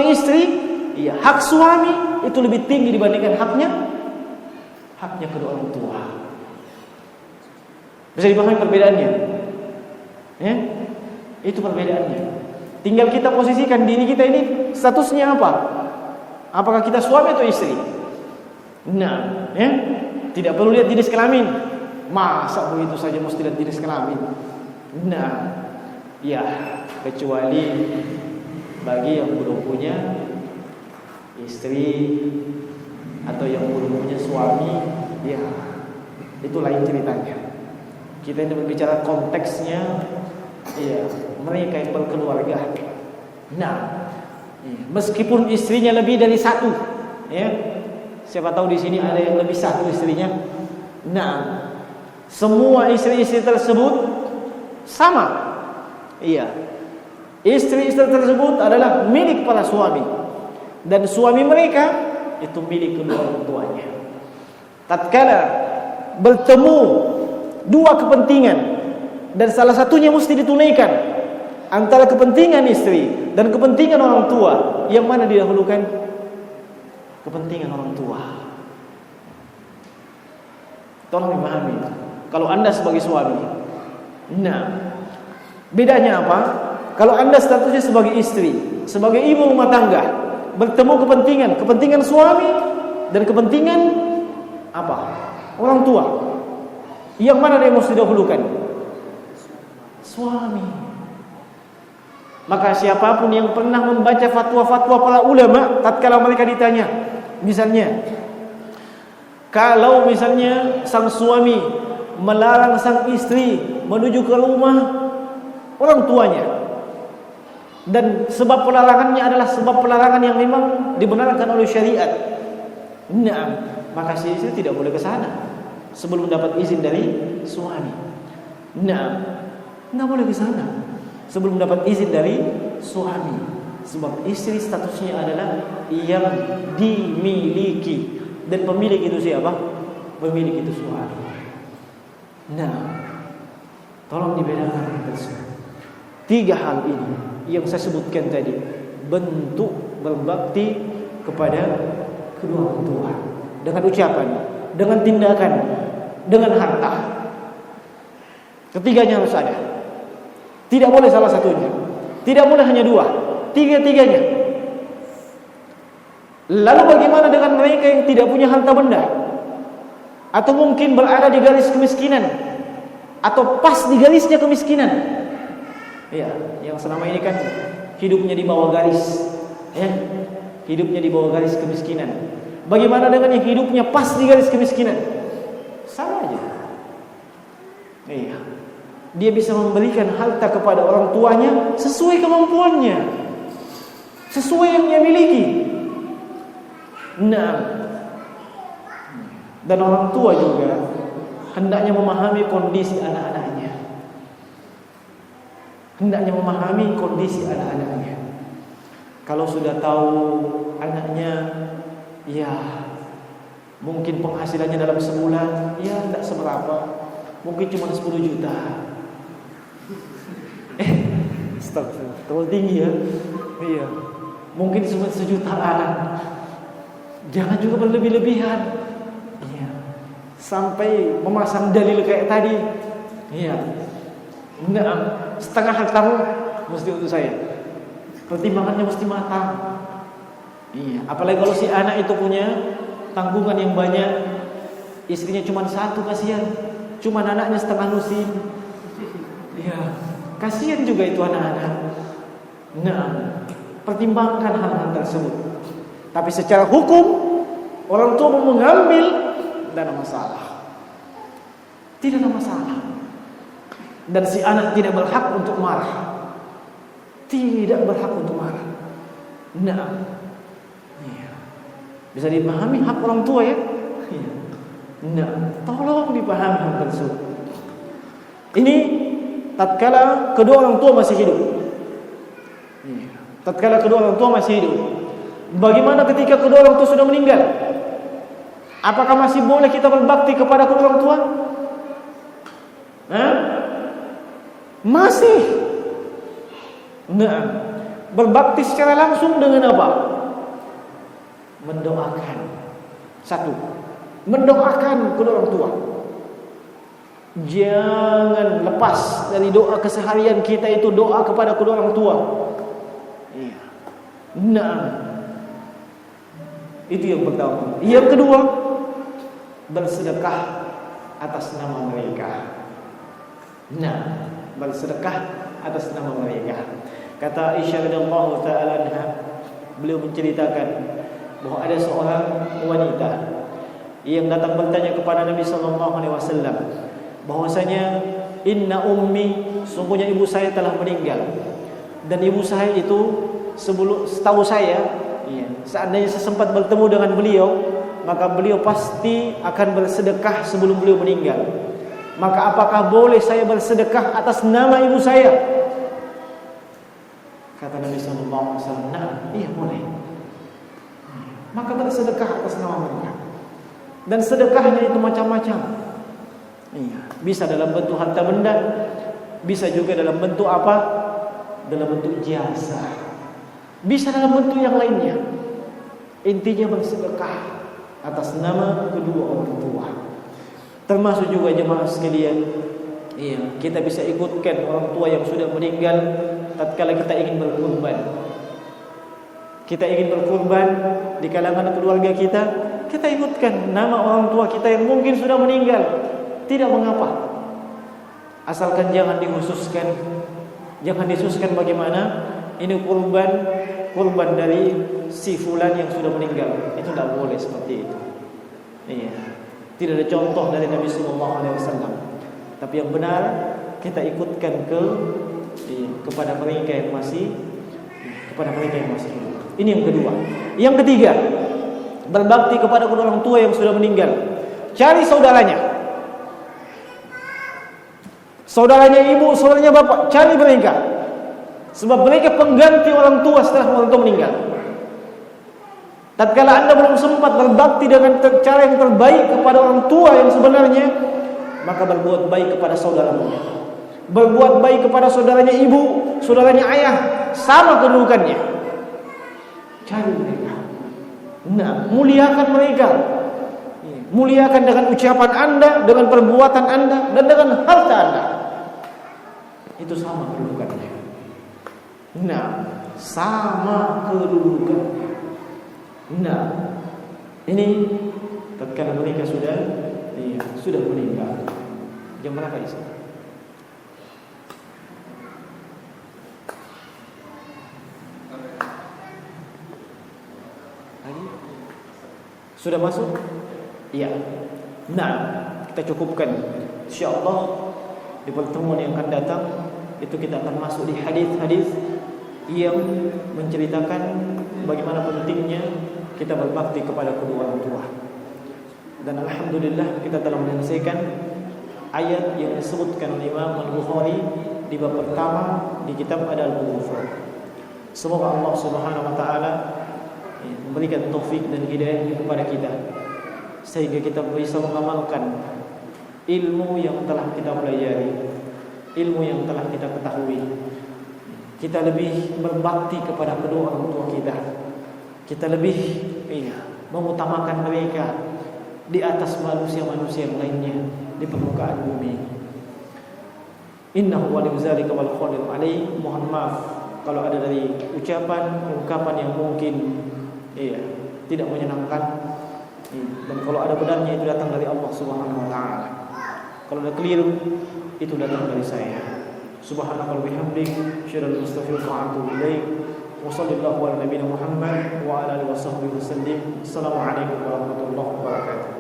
seorang istri, ya, hak suami itu lebih tinggi dibandingkan haknya kedua orang tua. Bisa dipahami perbedaannya? Ya? Itu perbedaannya. Tinggal kita posisikan diri kita ini statusnya apa? Apakah kita suami atau istri? Nah, ya? Tidak perlu lihat jenis kelamin. Masa begitu saja mesti lihat jenis kelamin? Nah, ya, kecuali bagi yang belum punya istri atau yang belum punya suami, ya, itu lain ceritanya. Kita ini berbicara konteksnya, ya, mereka yang berkeluarga. Nah, meskipun istrinya lebih dari satu, ya, siapa tahu di sini ada yang lebih satu istrinya. Nah, semua istri-istri tersebut sama, iya. Istri-istri tersebut adalah milik para suami, dan suami mereka itu milik kedua orang tuanya. Tatkala bertemu dua kepentingan dan salah satunya mesti ditunaikan, antara kepentingan istri dan kepentingan orang tua, yang mana didahulukan? Kepentingan orang tua. Tolong dipahami. Kalau Anda sebagai suami, nah, bedanya apa? Kalau Anda statusnya sebagai istri, sebagai ibu rumah tangga, bertemu kepentingan suami dan kepentingan apa? Orang tua. Yang mana yang mesti didahulukan? Suami. Maka siapapun yang pernah membaca fatwa-fatwa para ulama, tatkala mereka ditanya, misalnya, kalau misalnya sang suami melarang sang istri menuju ke rumah orang tuanya, dan sebab pelarangannya adalah sebab pelarangan yang memang dibenarkan oleh syariat, nah, maka si istri tidak boleh ke sana sebelum dapat izin dari suami. Nah, nggak boleh ke sana sebelum dapat izin dari suami, sebab istri statusnya adalah yang dimiliki, dan pemilik itu siapa? Pemilik itu suami. Nah, tolong dibedakan tersebut. Tiga hal ini yang saya sebutkan tadi, bentuk berbakti kepada kedua orang tua dengan ucapan, dengan tindakan, dengan harta. Ketiganya harus ada. Tidak boleh salah satunya. Tidak boleh hanya dua. Tiga-tiganya. Lalu bagaimana dengan mereka yang tidak punya harta benda, atau mungkin berada di garis kemiskinan, atau pas di garisnya kemiskinan? Ya, yang selama ini kan hidupnya di bawah garis, ya, hidupnya di bawah garis kemiskinan. Bagaimana dengan yang hidupnya pas di garis kemiskinan? Sama aja. Iya. Dia bisa memberikan harta kepada orang tuanya sesuai kemampuannya, sesuai yang dia miliki. Nah, dan orang tua juga hendaknya memahami kondisi anak-anaknya. Hendaknya memahami kondisi anak-anaknya. Kalau sudah tahu anaknya, ya, mungkin penghasilannya dalam sebulan, ya, tidak seberapa, mungkin cuma 10 juta. Terlalu tinggi ya. Iya. Mungkin cuma sejutaan. Jangan juga berlebih-lebihan. Iya. Sampai memasang dalil kayak tadi. Iya. Nah, setengah hektar mesti untuk saya. Pertimbangannya mesti matang. Iya. Apalagi kalau si anak itu punya tanggungan yang banyak, istrinya cuma satu, kasihan. Cuma anaknya setengah lusin. Iya. Kasihan juga itu anak-anak. Nah, pertimbangkan hal-hal tersebut. Tapi secara hukum, orang tua mau mengambil, tidak ada masalah. Tidak ada masalah. Dan si anak tidak berhak untuk marah. Tidak berhak untuk marah. Nah, iya. Bisa dipahami hak orang tua ya? Iya. Nah, tolong dipahami hal tersebut. Ini tatkala kedua orang tua masih hidup. Tatkala kedua orang tua masih hidup. Bagaimana ketika kedua orang tua sudah meninggal? Apakah masih boleh kita berbakti kepada kedua orang tua? Masih. Nah, Berbakti secara langsung dengan apa? Mendoakan. Satu, mendoakan kedua orang tua. Jangan lepas dari doa keseharian kita itu doa kepada kedua orang tua. Iya. Nah, itu yang pertama. Yang kedua, bersedekah atas nama mereka. Nah, bersedekah atas nama mereka. Kata Aisyah radhiyallahu taala anha, beliau menceritakan bahwa ada seorang wanita yang datang bertanya kepada Nabi sallallahu alaihi wasallam bahwasanya inna ummi, sungguhnya ibu saya telah meninggal, dan ibu saya itu setahu saya, seandainya saya sempat bertemu dengan beliau, maka beliau pasti akan bersedekah sebelum beliau meninggal. Maka apakah boleh saya bersedekah atas nama ibu saya? Kata Nabi sallallahu alaihi wasallam, "Nah, iya boleh." Maka bersedekah atas nama mereka. Dan sedekahnya itu macam-macam. Iya, bisa dalam bentuk harta benda, bisa juga dalam bentuk apa? Dalam bentuk jasa. Bisa dalam bentuk yang lainnya. Intinya bersedekah atas nama kedua orang tua. Termasuk juga jemaah sekalian, iya, kita bisa ikutkan orang tua yang sudah meninggal tatkala kita ingin berkurban. Kita ingin berkurban di kalangan keluarga kita, kita ikutkan nama orang tua kita yang mungkin sudah meninggal. Tidak mengapa, asalkan jangan dikhususkan. Jangan dikhususkan bagaimana ini kurban dari si fulan yang sudah meninggal. Itu tidak boleh seperti itu. Iya, tidak ada contoh dari Nabi sallallahu alaihi wasallam. Tapi yang benar kita ikutkan kepada mereka yang masih hidup. Ini yang kedua. Yang ketiga, berbakti kepada kedua orang tua yang sudah meninggal. Cari saudaranya. Saudaranya ibu, saudaranya bapak, cari mereka. Sebab mereka pengganti orang tua setelah orang tua meninggal. Tatkala Anda belum sempat berbakti dengan cara yang terbaik kepada orang tua yang sebenarnya, maka berbuat baik kepada saudaramu. Berbuat baik kepada saudaranya ibu, saudaranya ayah, sama kedudukannya. Cari mereka. Nah, muliakan mereka. Muliakan dengan ucapan Anda, dengan perbuatan Anda, dan dengan harta Anda. Itu sama kedudukannya. Nah, sama kedudukannya. Nah, ini tatkala mereka sudah meninggal. Jam berapa di sini? Sudah masuk? Iya. Nah, kita cukupkan. Insyaallah di pertemuan yang akan datang itu kita akan masuk di hadis-hadis yang menceritakan bagaimana pentingnya kita berbakti kepada kedua orang tua. Dan alhamdulillah kita telah menyelesaikan ayat yang disebutkan oleh Imam Al-Bukhari di bab pertama di kitab Al-Ghufran. Semoga Allah Subhanahu wa taala memberikan taufik dan hidayah kepada kita sehingga kita bisa mengamalkan ilmu yang telah kita pelajari, ilmu yang telah kita ketahui. Kita lebih berbakti kepada kedua orang tua kita. Kita lebih mengutamakan mereka di atas manusia-manusia yang lainnya di permukaan bumi. Innahu waliyyu dzalika wal qadiru alaihi. Mohon maaf kalau ada dari ungkapan yang mungkin tidak menyenangkan, dan kalau ada benarnya itu datang dari Allah Subhanahu wa taala. Kalau ada keliru itu datang dari saya. Subhanakallahumma wa bihamdik, asyhadu an la ilaha illa anta, astaghfiruka wa atubu ilaik. Wa sallallahu ala nabiyyina Muhammad wa ala alihi wa sahbihi wasallam. Assalamualaikum warahmatullahi wabarakatuh.